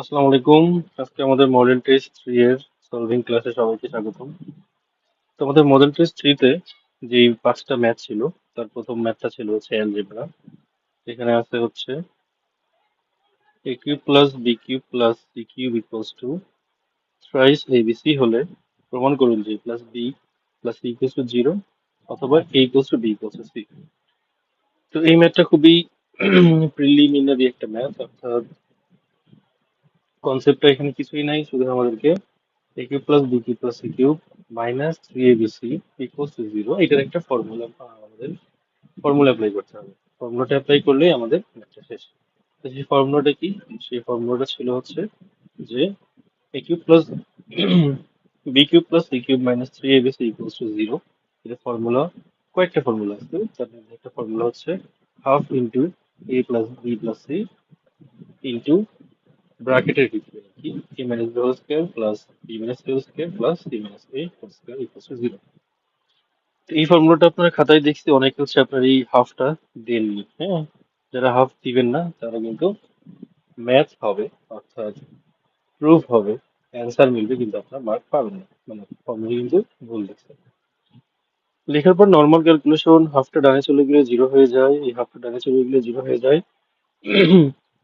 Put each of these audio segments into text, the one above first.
আসসালামু আলাইকুম। আজকে আমাদের মডেল টেস্ট 3 এর সলভিং ক্লাসে সবাইকে স্বাগতম। তো আমাদের মডেল টেস্ট 3 তে যে 5টা ম্যাথ ছিল, তার প্রথম ম্যাথটা ছিল হচ্ছে অ্যালজেব্রা। এখানে আছে হচ্ছে a cube plus b cube plus c cube equals to thrice abc হলে প্রমাণ করুন যে plus b plus c equals to 0 অথবা a equals two b equals two c। তো এই ম্যাথটা খুবই প্রিলিমিনারি একটা ম্যাথ, অর্থাৎ কনসেপ্টটা এখানে কিছুই নাই, শুধু আমাদেরকে a cube plus b cube plus c cube minus 3abc equals to 0 এটার একটা ফর্মুলা আমাদের ফর্মুলা অ্যাপ্লাই করতে হবে। ফর্মুলাটা অ্যাপ্লাই করলেই আমাদের ম্যাথটা শেষ। তো সেই ফর্মুলাটা কি? সেই ফর্মুলাটা ছিল হচ্ছে যে a cube plus b cube plus c cube minus 3abc equals to 0। এটা ফর্মুলা, কয়েকটা ফর্মুলা আছে, তার মধ্যে একটা ফর্মুলা হচ্ছে half into a plus b plus c into ব্র্যাকেটের ভিতরে কি a minus b whole square plus b minus c whole square plus c minus a whole square equals to 0। তো এই ফর্মুলাটা আপনার খাতায় দেখছি অনেকে হচ্ছে আপনার এই হাফটা দেননি, হ্যাঁ। যারা হাফ দিবেন না তারা কিন্তু ম্যাথ হবে, অর্থাৎ প্রুফ হবে, অ্যান্সার মিলবে, কিন্তু আপনার মার্ক পাবেন না, মানে ফর্মুলা কিন্তু ভুল দেখছে। লেখার পর নর্মাল ক্যালকুলেশন, হাফটা ডানে চলে গেলে জিরো হয়ে যায়, এই হাফটা ডানে চলে গেলে জিরো হয়ে যায়।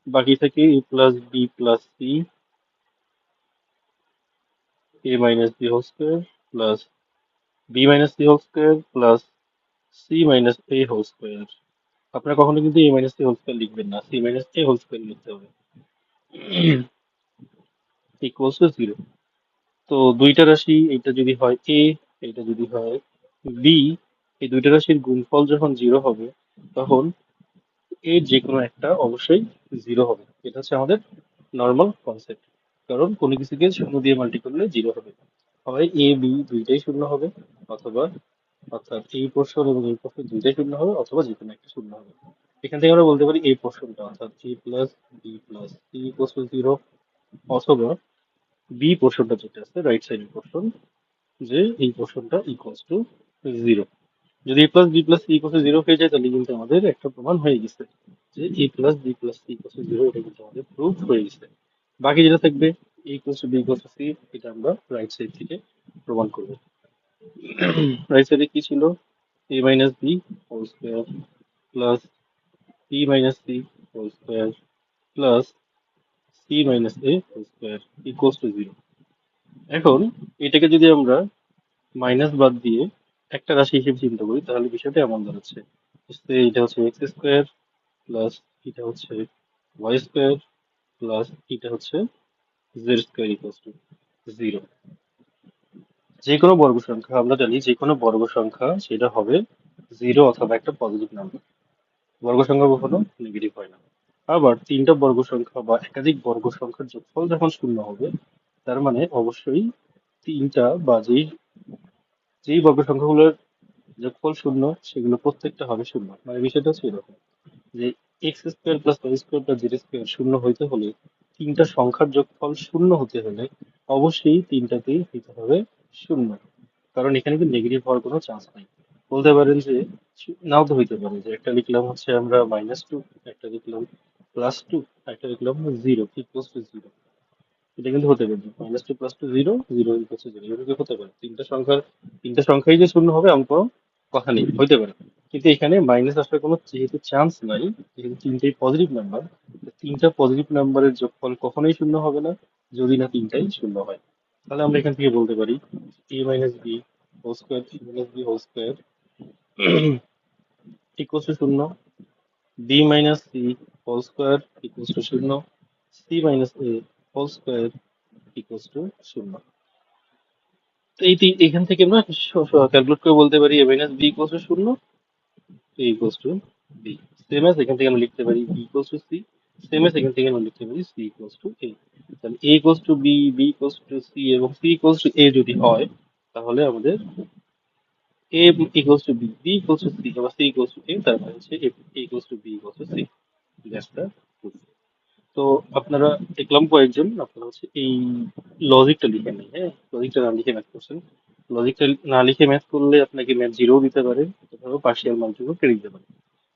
বাকি থাকে a plus B plus c a minus B whole square plus b minus c whole square plus c minus a whole square. আপনারা কখনো কিন্তু a minus c whole square লিখবেন না, c minus a whole square লিখতে হবে, equals to 0। তো দুইটা রাশি, এটা যদি হয় a, এটা যদি হয় b, এই দুইটা রাশির গুণফল যখন 0 হবে তখন এর যে কোনো একটা অবশ্যই 0 হবে। এটা হচ্ছে আমাদের নর্মাল কনসেপ্ট, কারণ কোনো কিছুকে শূন্য দিয়ে মাল্টি করলে 0 হবে। হয় a b দুইটাই শূন্য হবে, অথবা অর্থাৎ এই পোর্শন এবং এই পোর্শন দুইটাই শূন্য হবে, অথবা যে কোনো একটা শূন্য হবে। এখান থেকে আমরা বলতে পারি এই পোর্শনটা অর্থাৎ a plus b plus c equals to 0, অথবা বি পোর্শনটা যেটা আছে রাইট সাইডের পোর্শন, যে এই পোর্শনটা ইকুয়ালস টু 0। যদি a plus B plus C equals to 0 হয়ে যায় তাহলে কিন্তু আমাদের একটা প্রমাণ হয়ে গেছে যে a plus B plus C equals to 0, এটা কিন্তু আমাদের প্রুফ হয়ে গেছে। বাকি যেটা থাকবে a equals to B equals to C, এটা আমরা রাইট সাইড থেকে প্রমাণ করব। রাইট সাইডে কি ছিল? a minus B whole square plus b minus C whole square plus c minus a whole square equals to 0। এখন এটাকে যদি আমরা মাইনাস বাদ দিয়ে একটা রাশি হিসেবে চিন্তা করি তাহলে বিষয়টা এমন দাঁড়াচ্ছে যে এটা হচ্ছে এক্স স্কোয়ার প্লাস এটা হচ্ছে ওয়াই স্কোয়ার প্লাস এটা হচ্ছে জেড স্কোয়ার ইকুয়ালস টু 0। যে কোনো বর্গ সংখ্যা, আমরা জানি যে কোনো বর্গ সংখ্যা সেটা হবে 0 অথবা একটা পজিটিভ নাম্বার। বর্গ সংখ্যা কখনো নেগেটিভ হয় না। আবার তিনটা বর্গ সংখ্যা বা একাধিক বর্গ সংখ্যার যোগফল যখন শূন্য হবে, তার মানে অবশ্যই তিনটা বা যেই যেই বর্গ সংখ্যাগুলোর যোগফল শূন্য সেগুলো প্রত্যেকটা হবে শূন্য। মানে বিষয়টা হচ্ছে এরকম যে X square plus Y square plus Z square শূন্য হইতে হলে, তিনটা সংখ্যার যোগফল শূন্য হতে হলে অবশ্যই তিনটাতেই হইতে হবে শূন্য, কারণ এখানে কিন্তু নেগেটিভ হওয়ার কোনো চান্স নাই। বলতে পারেন যে নাও তো হইতে পারে যে একটা লিখলাম হচ্ছে আমরা -2, একটা লিখলাম +2, একটা লিখলাম 0 ইকুয়ালস টু 0। এটা কিন্তু হতে পারে -2 + 2 0, 0 ইকুয়ালস টু 0, এটা কিন্তু হতে পারে। তিনটা সংখ্যাই যে শূন্য হবে এমন কোনো কথা নেই, হইতে পারে। কিন্তু এখানে মাইনাস আসার কোনো যেহেতু চান্স নাই, যেহেতু তিনটেই পজিটিভ নাম্বার, তিনটা পজিটিভ নাম্বারের যোগফল কখনোই শূন্য হবে না যদি না তিনটাই শূন্য হয়। তাহলে আমরা এখান থেকে বলতে পারি a minus B whole square, c minus B whole square equals to শূন্য, b minus C whole square equals to শূন্য, c minus a whole square equals to শূন্য। তো এখান থেকে আমরা ক্যালকুলেট করে বলতে পারি a minus B equals to শূন্য, a equals to B. Same as এখান থেকে আমরা লিখতে পারি b equals to C, same as এখান থেকে আমরা লিখতে পারি c ইকুয়ালস টু a। তাহলে a equals to B, B equals to C এবং c ইকুয়ালস টু a যদি হয়, তাহলে আমাদের a equals to B, B equals to C এবং c ইকুয়ালস টু a, তার মানে হচ্ছে a equals to B equals to C. That's the proof. তো আপনারা দেখলাম কয়েকজন আপনারা হচ্ছে এই লজিকটা লিখে নেই, হ্যাঁ, লজিকটা না লিখে ম্যাথ করছেন। লজিকটা না লিখে ম্যাথ করলে আপনাকে ম্যাথ জিরো দিতে পারে, অথবা পার্শিয়াল মার্কটুকু কেটে দিতে পারে।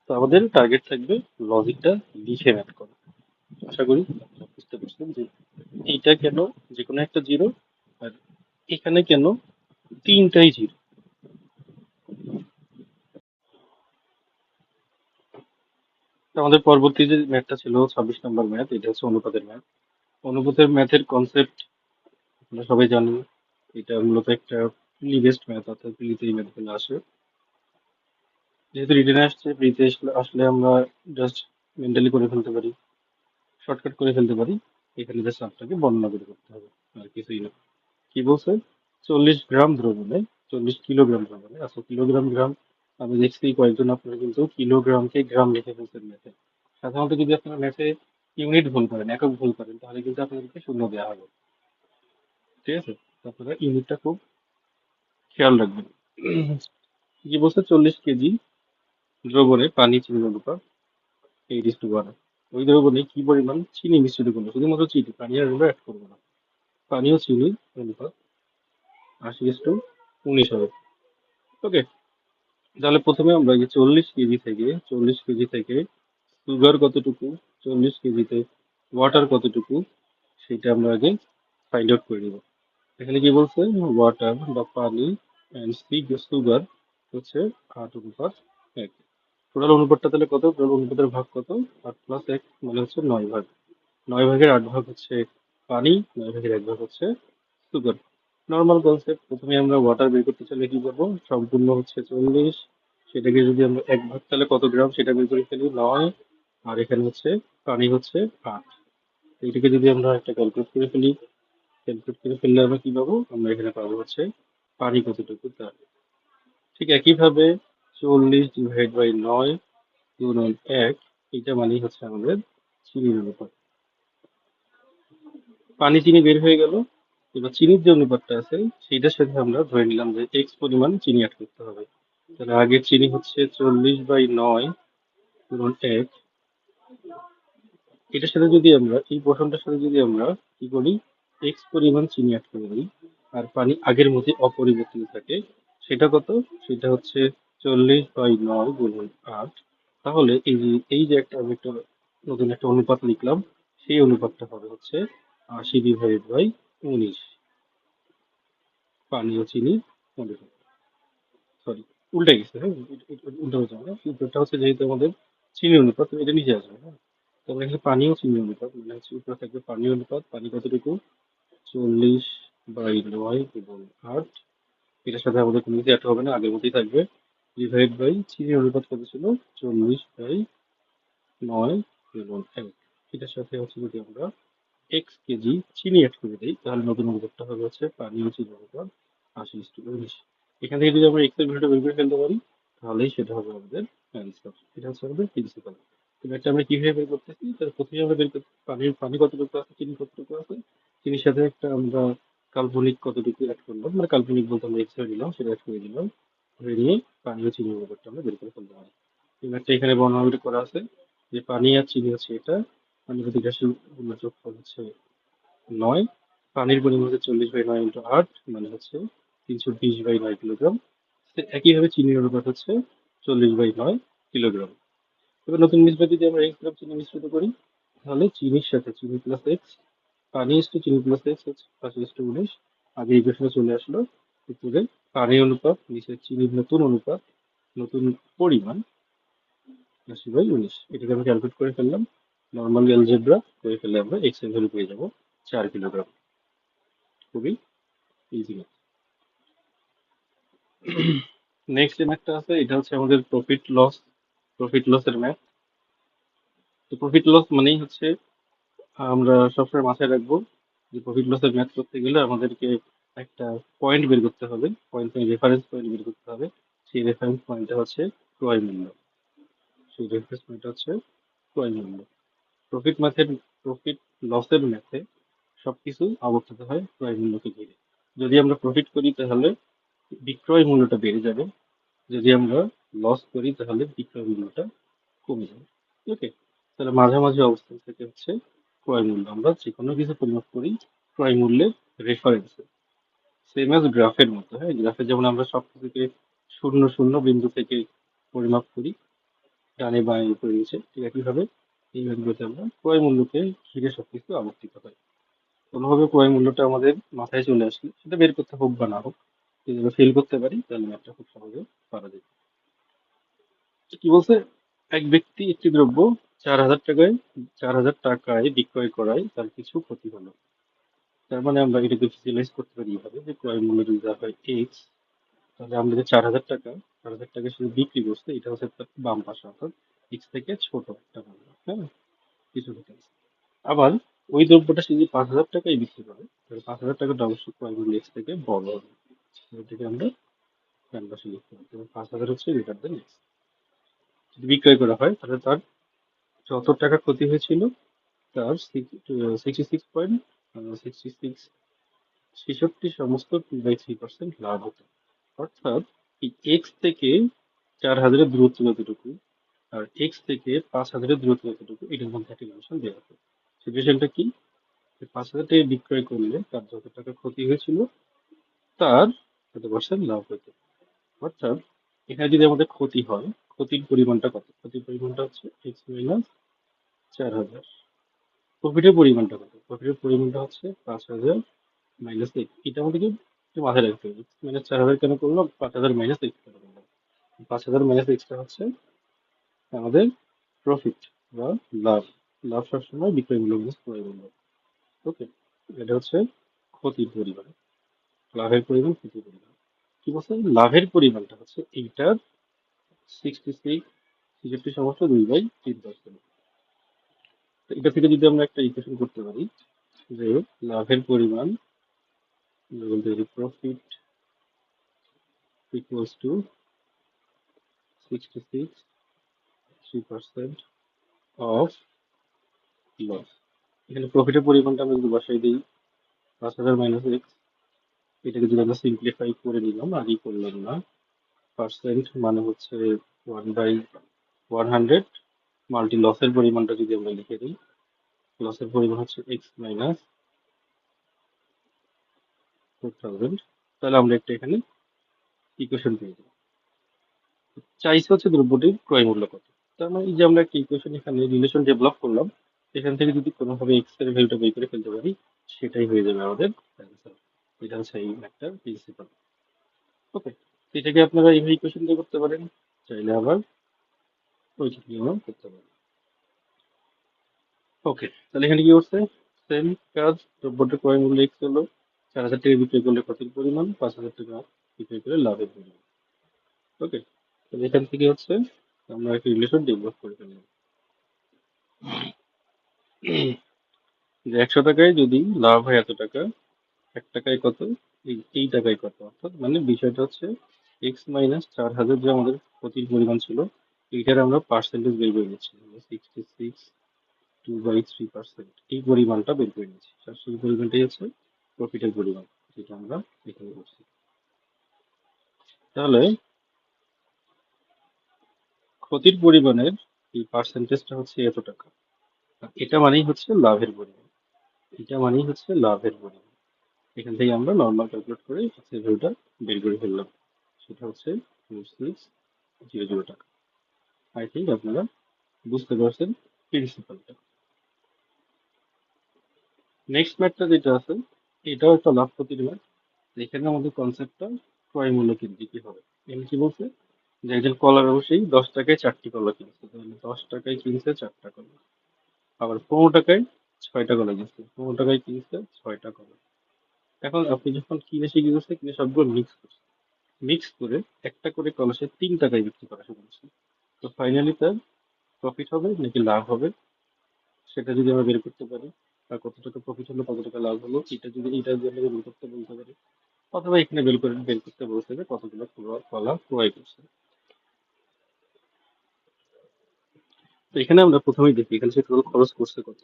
তো আমাদের টার্গেট থাকবে লজিকটা লিখে ম্যাথ করা। আশা করি আপনারা বুঝতে পারছেন যে এইটা কেন যে কোনো একটা জিরো, আর এখানে কেন তিনটাই জিরো? আমাদের পরবর্তী যে ম্যাথটা ছিল 26 নম্বর ম্যাথ, এটা হচ্ছে অনুপাতের ম্যাথ। অনুপাতের ম্যাথের কনসেপ্ট আমরা সবাই জানি। এটা মূলত একটা প্রিলি বেসড ম্যাথ, অর্থাৎ প্রিলিতে এই ম্যাথগুলো আসে। যেহেতু রিটেনে আসছে, প্রিলিতে আসলে আমরা জাস্ট মেন্টালি করে ফেলতে পারি, শর্টকাট করে ফেলতে পারি। এখানে জাস্ট আপনাকে বর্ণনা করে করতে হবে, আর কিছুই না। কি বলছে? 40 গ্রাম দ্রবণে 40 কিলোগ্রাম দ্রবণে, আচ্ছা কিলোগ্রাম গ্রাম আমি দেখছি কয়েকজন আপনারা কিন্তু কিলোগ্রামকে গ্রাম লিখে ফেলছেন ম্যাথে। সাধারণত যদি আপনারা ম্যাথে ইউনিট ভুল করেন, একক ভুল করেন, তাহলে কিন্তু আপনাদেরকে শূন্য দেওয়া হবে। ঠিক আছে? তো আপনারা ইউনিটটা খুব খেয়াল রাখবেন। কি বলছে? 40 কেজি দ্রবণে পানি চিনির অনুপাত 8:1। ওই দ্রবণে কি পরিমাণ চিনি মিশ্রিত করবো? শুধুমাত্র চিনি, পানি আর আমরা অ্যাড করবো না। পানি ও চিনির অনুপাত 80:19 হবে। ওকে, তাহলে প্রথমে আমরা এই যে 40 কেজি থেকে সুগার কতটুকু, 40 কেজিতে ওয়াটার কতটুকু, সেটা আমরা আগে ফাইন্ড আউট করে নিব। এখানে কি বলছে? ওয়াটার বা পানি অ্যান্ড সুগার হচ্ছে 8:1। টোটাল অনুপাতটা তাহলে কত? টোটাল অনুপাতের ভাগ কত? 8+1 মানে হচ্ছে 9 ভাগ। 9 ভাগের 8 ভাগ হচ্ছে পানি, 9 ভাগের 1 ভাগ হচ্ছে সুগার। নর্মাল কনসেপ্ট, প্রথমে আমরা ওয়াটার বের করতে চাইলে কি করবো? সম্পূর্ণ হচ্ছে 40, সেটাকে যদি আমরা 1 ভাগ তাহলে কত গ্রাম সেটা বের করে ফেলি, 9। আর এখানে হচ্ছে পানি হচ্ছে 8। এইটাকে যদি আমরা একটা ক্যালকুলেট করে ফেলি, ক্যালকুলেট করে ফেললে আমরা কি পাবো? আমরা এখানে পাবো হচ্ছে পানি কতটুকু তা। ঠিক একইভাবে 40/9 গুণন 1, এটা মানেই হচ্ছে আমাদের চিনির অনুপাত। পানি চিনি বের হয়ে গেল। এবার চিনির যে অনুপাতটা আছে সেইটার সাথে আমরা ধরে নিলাম যে এক্স পরিমাণ চিনি অ্যাড করতে হবে। তাহলে আগের চিনি হচ্ছে 40/9 গুণন 1। এটার সাথে যদি আমরা এই পোর্শনটার সাথে যদি আমরা কি করি, এক্স পরিমাণ চিনি অ্যাড করে দিই, আর পানি আগের মধ্যে অপরিবর্তিত থাকে, সেটা কত? সেটা হচ্ছে 40/9 গুণন 8। তাহলে এই যে একটা আমি একটা নতুন একটা অনুপাত লিখলাম, সেই অনুপাতটা হবে হচ্ছে 80/19 পানি ও চিনি অনুপাত। সরি, উল্টে গেছে। হ্যাঁ, উল্টা হয়ে যাবে না, উত্তরটা হচ্ছে যেহেতু আমাদের চিনি অনুপাত, তো এটা নিচে আসবে। হ্যাঁ, তারপরে এখানে পানি ও চিনি অনুপাত, মানে হচ্ছে উপরে থাকবে পানি অনুপাত, পানি কতটুকু? 40/9 এবং 8। এটার সাথে আমাদের কোনো কিছু অ্যাড হবে না, আগের মতোই থাকবে। ডিভাইড বাই চিনির অনুপাত কত ছিল? 40/9 এবং 1। এটার সাথে হচ্ছে যদি আমরা x কেজি চিনি অ্যাড করে দিই, তাহলে নতুন অনুপাতটা হবে হচ্ছে পানি ও চিনির অনুপাত 80:19। এখান থেকে যদি আমরা x এর ভ্যালুটা বের করে ফেলতে পারি, তাহলেই সেটা হবে আমাদের অ্যান্সার। এটা হচ্ছে আমাদের প্রিন্সিপাল। তো এটা আমরা কিভাবে বের করতেছি? তাহলে প্রথমে আমরা বের করতে পানি কতটুকু আছে, চিনি কতটুকু আছে, চিনির সাথে একটা আমরা কাল্পনিক কতটুকু অ্যাড করলাম, মানে কাল্পনিক বলতে আমরা এক্স ধরে নিলাম, সেটা অ্যাড করে দিলাম। ধরে নিয়ে পানি ও চিনির অনুপাতটা আমরা বের করে ফেলতে পারি। এই ম্যাথটা এখানে বর্ণনা করা আছে যে পানি আর চিনি হচ্ছে এটা, পানির গ্যাসের যোগফল হচ্ছে 9, পানির পরিমাণ হচ্ছে 40/9 ইন্টু 8, মানে হচ্ছে 320/9 কিলোগ্রাম। একইভাবে চিনির অনুপাত হচ্ছে 40/9 কিলোগ্রাম। এবার নতুন মিশ্রণ যদি আমরা এক্স গ্রাম চিনি মিশ্রিত করি, তাহলে চিনির সাথে চিনি প্লাস এক্স, পানি ইস্টু চিনি প্লাস এক্স হচ্ছে 85:19। আগে এই প্রশ্নে চলে আসলো। উপরে পানি অনুপাত, নিচে চিনির নতুন অনুপাত, নতুন পরিমাণ 80/19। এটাকে আমি ক্যালকুলেট করে ফেললাম। নর্মাল অ্যালজেব্রা করে ফেললে আমরা এক্স এর ভ্যালু পেয়ে যাবো 4 কিলোগ্রাম। খুবই ইজি। নেক্সট যে ম্যাথটা আছে এটা হচ্ছে আমাদের প্রফিট লসের ম্যাথ। তো প্রফিট লস মানেই হচ্ছে আমরা সবসময় মাথায় রাখবো যে প্রফিট লসের ম্যাথ করতে গেলে আমাদেরকে একটা পয়েন্ট বের করতে হবে, পয়েন্ট রেফারেন্স পয়েন্ট বের করতে হবে। সেই রেফারেন্স পয়েন্টটা হচ্ছে ক্রয় মূল্য। সেই রেফারেন্স পয়েন্টটা হচ্ছে ক্রয় মূল্য। প্রফিট ম্যাথের প্রফিট লসের ম্যাথে সবকিছু আবর্তিত হয় ক্রয় মূল্যকে ঘিরে। যদি আমরা প্রফিট করি তাহলে বিক্রয় মূল্যটা বেড়ে যাবে, যদি আমরা লস করি তাহলে বিক্রয় মূল্যটা কমে যাবে। ওকে, তাহলে মাঝামাঝি অবস্থান থেকে হচ্ছে ক্রয় মূল্য। আমরা যে কোনো কিছু পরিমাপ করি ক্রয় মূল্যের রেফারেন্সে, সেম অ্যাজ গ্রাফের মতো। হ্যাঁ, গ্রাফে যেমন আমরা সব কিছুকে শূন্য শূন্য বিন্দু থেকে পরিমাপ করি, ডানে বাঁয়ে উপরে নিচে, ঠিক একইভাবে এই ভ্যালুগুলোতে আমরা ক্রয় মূল্যকে ঘিরে সবকিছু আবর্তিত হয়। কোনোভাবে ক্রয় মূল্যটা আমাদের মাথায় চলে আসলে সেটা বের করতে হোক বা না হোক, যদি আমরা ফেল করতে পারি তাহলে ম্যাথটা খুব সহজে পারা যায়। কি বলছে, এক ব্যক্তি একটি দ্রব্য 4,000 টাকায় বিক্রয় করায় তার কিছু ক্ষতি হলো। তার মানে আমরা এটাকে ভিজুয়ালাইজ করতে পারি এইভাবে যে ক্রয় মূল্য যদি দেওয়া হয় এক্স, তাহলে আমরা যে 4,000 টাকা শুধু বিক্রি করছে এটা হচ্ছে তার বাম পাশে, অর্থাৎ এক্স থেকে ছোট একটা মূল্য, হ্যাঁ, কিছু ডিটেলস। আবার ওই দ্রব্যটা সে যদি 5,000 টাকায় বিক্রি করে তাহলে 5,000 টাকাটা অবশ্যই ক্রয় মূল্য এক্স থেকে বড় হবে। এটাকে আমরা ডান পাশে লিখতে পারি, 5,000 হচ্ছে গ্রেটার দেন এক্স। যদি বিক্রয় করা হয় তাহলে তার যত টাকা ক্ষতি হয়েছিল তার 66 সমস্ত 2/3% লাভ হতো। অর্থাৎ এই এক্স থেকে 4,000-এর দূরত্ব যতটুকু আর এক্স থেকে 5,000-এর দূরত্ব যতটুকু এটার মধ্যে একটা রিলেশন দেওয়া হবে। সিচুয়েশনটা কি, 5,000 টাকা বিক্রয় করলে তার যত টাকা ক্ষতি হয়েছিল তার কত পার্সেন্ট লাভ হতো। অর্থাৎ এখানে যদি আমাদের ক্ষতি হয়, ক্ষতির পরিমাণটা কত, ক্ষতির পরিমাণটা হচ্ছে এক্স মাইনাস 4,000। প্রফিটের পরিমাণটা কত, প্রফিটের পরিমাণটা হচ্ছে 5,000 মাইনাস এক্স। এটা আমাদেরকে একটু মাথায় রাখতে হবে, এক্স মাইনাস 4,000 কেন করলাম, 5,000 মাইনাস এক্স কেন করলাম। 5,000 মাইনাস এক্সটা হচ্ছে আমাদের প্রফিট বা লাভ। লাভ সবসময় বিক্রয় মূল্য মাইনাস ক্রয় মূল্য। ওকে, এটা হচ্ছে ক্ষতির পরিমাণ, লাভের পরিমাণ, ক্ষতির পরিমাণ। কি বলছে, লাভের পরিমাণটা হচ্ছে এইটার 66 এটা থেকে যদি আমরা একটা ইকুয়েশন করতে পারি যে লাভের পরিমাণ বলতে পারি profit equals to 66% of loss. এখানে প্রফিটের পরিমাণটা আমরা যদি বসাই দিই 5,000 মাইনাস এক্স, এটাকে যদি আমরা সিম্পলিফাই করে নিলাম, আগেই করলাম না, পার্সেন্ট মানে হচ্ছে 1/100 মাল্টি লসের পরিমাণটা যদি আমরা লিখে দিই, লসের পরিমাণ হচ্ছে এক্স মাইনাস 4,000, তাহলে আমরা একটা এখানে ইকুয়েশন পেয়ে যাবো। চাইছে হচ্ছে দ্রব্যটির ক্রয় মূল্য কত। তার মানে এই যে আমরা একটা ইকুয়েশন এখানে রিলেশন ডেভেলপ করলাম, এখান থেকে যদি কোনোভাবে এক্স এর ভ্যালুটা বের করে ফেলতে পারি সেটাই হয়ে যাবে আমাদের অ্যান্সার। এটা হচ্ছে এই একটা প্রিন্সিপাল। ওকে, এটাকে আপনারা এইভাবে ইকুয়েশন দিয়ে করতে পারেন, চাইলে আবার ওই নিয়মও করতে পারেন। ওকে, তাহলে এখানে কি করছে, সেম কাজ, দ্রব্যটির ক্রয় মূল্য এক্স হলো, 4,000 টাকা বিক্রি করলে ক্ষতির পরিমাণ, 5,000 টাকা বিক্রি করলে লাভের পরিমাণ। ওকে, তাহলে এখান থেকে হচ্ছে আমরা একটা রিলেশন ডেভেলপ করে ফেললাম যে 100 টাকায় যদি লাভ হয় এত টাকা, 1 টাকায় কত, এই টাকায় কত। অর্থাৎ মানে বিষয়টা হচ্ছে এক্স মাইনাস 4,000 যে আমাদের ক্ষতির পরিমাণ ছিল, এইটার আমরা পার্সেন্টেজ বের করে নিচ্ছি 66.2/3%, এই পরিমাণটা বের করে নিচ্ছি, আর সেই পরিমাণটাই হচ্ছে প্রফিটের পরিমাণ, যেটা আমরা এখানে করছি। তাহলে ক্ষতির পরিমাণের এই পার্সেন্টেজটা হচ্ছে এত টাকা, আর এটা মানেই হচ্ছে লাভের পরিমাণ, এটা মানেই হচ্ছে লাভের পরিমাণ। এখান থেকে আমরা নর্মাল ক্যালকুলেট করে এক্সের ভ্যালুটা বের করে ফেললাম, সেটা হচ্ছে 2600 টাকা। আই থিঙ্ক আপনারা বুঝতে পারছেন প্রিন্সিপালটা। নেক্সট ম্যাথটা যেটা আছে এটাও একটা লাভ ক্ষতির ম্যাথ। এখানে আমাদের কনসেপ্টটা ক্রয় মূল্য কেন্দ্রিকই হবে। এখানে কি বলছে যে একজন কলা ব্যবসায়ী 10 টাকায় 4টি কলা কিনছে, তাহলে 10 টাকায় কিনছে 4টা কলা। আবার 15 টাকায় 6টা কলা কিনছে, 15 টাকায় কিনছে 6টা কলা। এখন আপনি যখন কিনে সে কি করছে, কিনে সবগুলো মিক্স করছে, মিক্স করে একটা করে কলা সে 3 টাকায় বিক্রি করা শুরু করছে। তো ফাইনালি তার প্রফিট হবে নাকি লাভ হবে সেটা যদি আমরা বের করতে পারি, আর কত টাকা প্রফিট হলো কত টাকা লাভ হলো, এটা যদি আমরা বের করতে বলতে পারি, অথবা এখানে বের করতে বলতে হবে কতগুলো কলা ক্রয় করছে। তো এখানে আমরা প্রথমেই দেখি এখানে সে টোটাল খরচ করছে কত।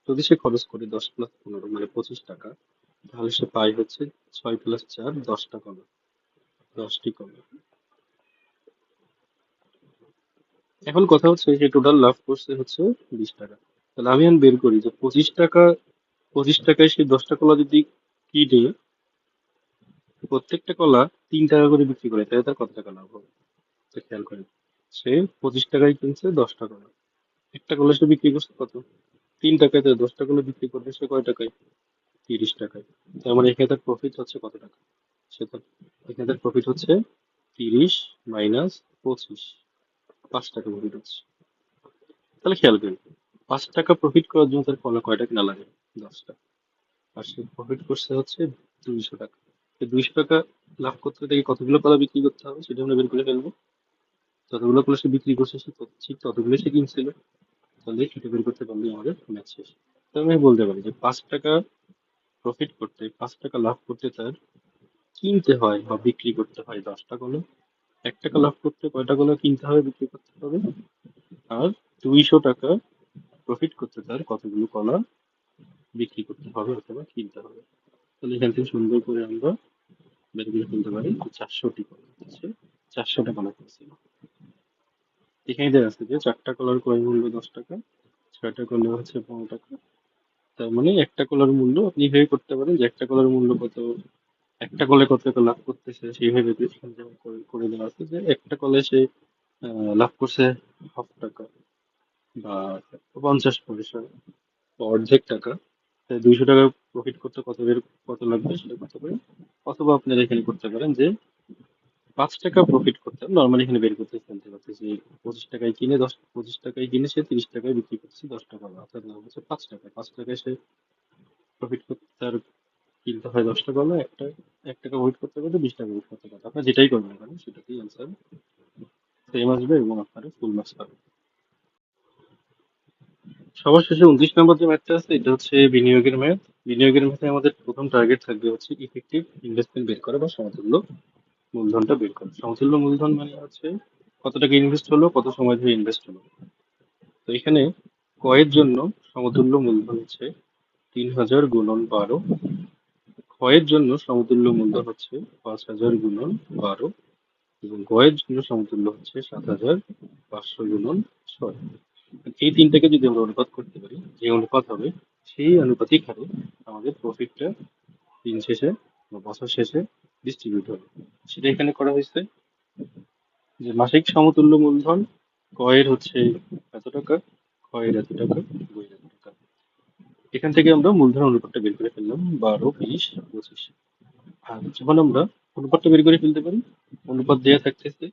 যদি সে খরচ করে 10+15 মানে 25 টাকা, তাহলে সে পায় হচ্ছে 6+4 10টা কলা, 10টি কলা। এখন কথা হচ্ছে যে টোটাল লাভ করছে হচ্ছে 20 টাকা। তাহলে আমি এখন বের করি যে 25 টাকায় সে 10টা কলা যদি কিনে প্রত্যেকটা কলা 3 টাকা করে বিক্রি করে, তাহলে তার কত টাকা লাভ হবে। তো খেয়াল করেন, সে 25 টাকায় কিনছে 10টা কলা, একটা কলা সে বিক্রি করছে কত, 3 টাকায়। তো 10টা কলা বিক্রি করবে সে কয় টাকায়, 30 টাকায়। তার মানে এখানে তার প্রফিট হচ্ছে কত টাকা? সেটা এখানে তার প্রফিট হচ্ছে 30 মাইনাস 25, 5 টাকা প্রফিট হচ্ছে। তাহলে খেয়াল করি, 5 টাকা প্রফিট করার জন্য তার কলা কয়টা কেনা লাগে? 10টা। আর সে প্রফিট করছে হচ্ছে 200 টাকা। 200 টাকা লাভ করতে তাকে কতগুলো কলা বিক্রি করতে হবে সেটা আমরা বের করে ফেলবো। যতগুলো কলা সে বিক্রি করছে সে ঠিক ততগুলো সে কিনছিল। তাহলে সেটা বের করতে পারলে আমাদের ম্যাচ শেষ। তাহলে আমি বলতে পারি যে 5 টাকা প্রফিট করতে, 5 টাকা লাভ করতে তার কিনতে হয় বা বিক্রি করতে হয় 10টা কলা। 1 টাকা লাভ করতে কয়টা কলা কিনতে হবে বিক্রি করতে হবে? আর 200 টাকা প্রফিট করতে তার কতগুলো কলা বিক্রি করতে হবে অথবা কিনতে হবে। তাহলে এখান থেকে সুন্দর করে আমরা বের করে ফেলতে পারি যে 400টি কলা হচ্ছে 400টা কলা করছিল। এখানে দেওয়া আছে যে 4টা কলার ক্রয় মূল্য 10 টাকা, 6টা কলা হচ্ছে 15 টাকা। তার মানে একটা কলার মূল্য আপনি এইভাবে করতে পারেন যে একটা কলার মূল্য কত, একটা কলে কত টাকা লাভ করতেছে সেইভাবে এখানে যেমন করে করে দেওয়া আছে যে একটা কলে সে লাভ করছে 1/2 টাকা বা 50 পয়সা বা অর্ধেক টাকা। তাই 200 টাকা প্রফিট করতে কত লাগবে সেটা করতে পারেন। অথবা আপনারা এখানে করতে পারেন যে 5 টাকা প্রফিট করতে নর্মালি এখানে বের করতে ফেলতে পারতেছি 25 টাকায় কিনে 25 টাকায় কিনে সে 30 টাকায় বিক্রি করছে 10 টাকা, অর্থাৎ লাভ হচ্ছে 5 টাকা। 5 টাকায় সে প্রফিট করতে তার কিনতে হয় 10 টাকা, হলো 1 টাকা প্রফিট করতে গেলে 20 টাকা প্রফিট করতে পারে। আপনার যেটাই করবেন না কেন সেটাতেই অ্যান্সার সেম আসবে এবং আপনারা ফুল মার্কস পাবেন। সবার শেষে 29 নম্বর যে ম্যাথটা আছে এটা হচ্ছে বিনিয়োগের ম্যাথ। বিনিয়োগের ম্যাথে আমাদের প্রথম টার্গেট থাকবে হচ্ছে ইফেক্টিভ ইনভেস্টমেন্ট বের করা বা সমতুল্য মূলধনটা বের করা। সমতুল্য মূলধন মানে হচ্ছে কত টাকা ইনভেস্ট হলো, কত সময় ধরে ইনভেস্ট হলো। তো এখানে কয়ের জন্য সমতুল্য মূলধন হচ্ছে 3000 গুণন 12, ক্ষয়ের জন্য সমতুল্য মূলধন হচ্ছে 5000 গুণন 12 এবং গয়ের জন্য সমতুল্য হচ্ছে 7500 গুণন 6। এই তিনটাকে যদি আমরা অনুপাত করতে পারি, যে অনুপাত হবে সেই আনুপাতিক হারে আমাদের প্রফিটটা দিন শেষে বা বছর শেষে ডিস্ট্রিবিউট হবে। সেটা এখানে করা হয়েছে যে মাসিক সমতুল্য মূলধন কয়ের হচ্ছে এত টাকা, ক্ষয়ের এত টাকা, বইয়ের এত টাকা। এখান থেকে আমরা মূলধন অনুপাতটা বের করে ফেললাম 12, 20, 25। আর যখন আমরা অনুপাতটা বের করে ফেলতে পারি, অনুপাত দেওয়া থাকতেছে,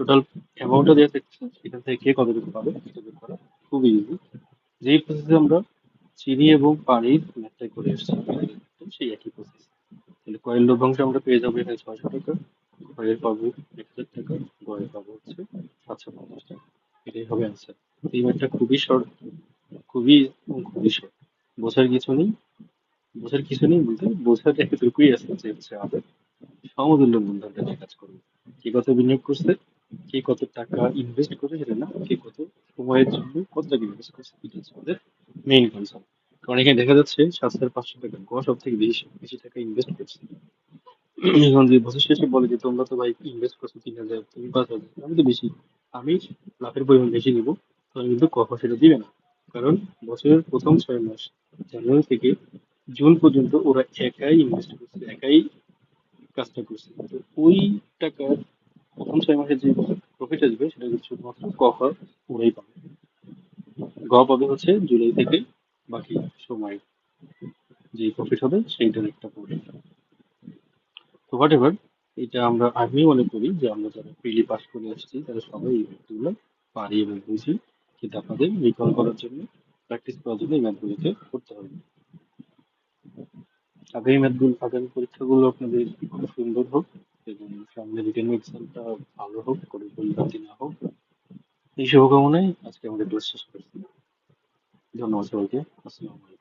টোটাল অ্যামাউন্টটা দেওয়া থাকতেছে, সেখান থেকে কে কতটুকু পাবে সেটা বের করা খুবই ইজি। যেই প্রসেসে আমরা চিনি এবং পানির ম্যাথটা করে এসেছি সেই একই প্রসেস। তাহলে কয়েল লভ্যাংশ আমরা পেয়ে যাবো এখানে 600 টাকা, ক্ষয়ের পাবো 1000 টাকা, গয়ের পাবো হচ্ছে 750 টাকা। এটাই হবে অ্যান্সার। এই ম্যাথটা খুবই শর্ট, খুবই শর্ট। বোঝার কিছু নেই, বলতে বোঝার এতটুকুই আছে যে হচ্ছে আমাদের সমতুল্য মূলধনটা নিয়ে কাজ করবে। কে কত বিনিয়োগ করছে, কে কত টাকা ইনভেস্ট করছে সেটা না, কে কত সময়ের জন্য কত টাকা ইনভেস্ট করছে এটা হচ্ছে আমাদের মেইন কনসার্ন। কারণ এখানে দেখা যাচ্ছে 7500 টাকা গোয়া সব থেকে বেশি বেশি টাকা ইনভেস্ট করছে। এখন যদি বছর শেষে বলে যে তোমরা তো ভাই ইনভেস্ট করছো 3000, তুমি 5000, আমি তো বেশি, আমি লাভের পরিমাণ বেশি নিবো, তাহলে কিন্তু কখনো সেটা দিবে না। কারণ বছরের প্রথম 6 মাস জানুয়ারি থেকে জুন পর্যন্ত ওরা একাই ইনভেস্ট করছে, একাই কাজটা করছে। তো ওই টাকার প্রথম 6 মাসে যে প্রফিট আসবে সেটা কিন্তু শুধুমাত্র ক খ ওরাই পাবে। গ পাবে হচ্ছে জুলাই থেকে বাকি সময় যে প্রফিট হবে সেইটার একটা প্রফিট। তো হোয়াট এভার, এটা আমি মনে করি যে আমরা যারা প্রিলি পাস করে আসছি তারা সবাই এই ম্যাথগুলো পারি এবং বুঝি, কিন্তু আপনাদের রিকল করার জন্য, প্র্যাকটিস করার জন্য এই ম্যাথগুলোকে করতে হবে। আগামী পরীক্ষাগুলো আপনাদের খুব সুন্দর হোক এবং সামনে রিটেন এক্সামটা ভালো হোক, কোনো পরিণতি না হোক, এই শুভকামনায় আজকে আমাদের ক্লাস শেষ করছি। ধন্যবাদ সবাইকে। আসসালামু আলাইকুম।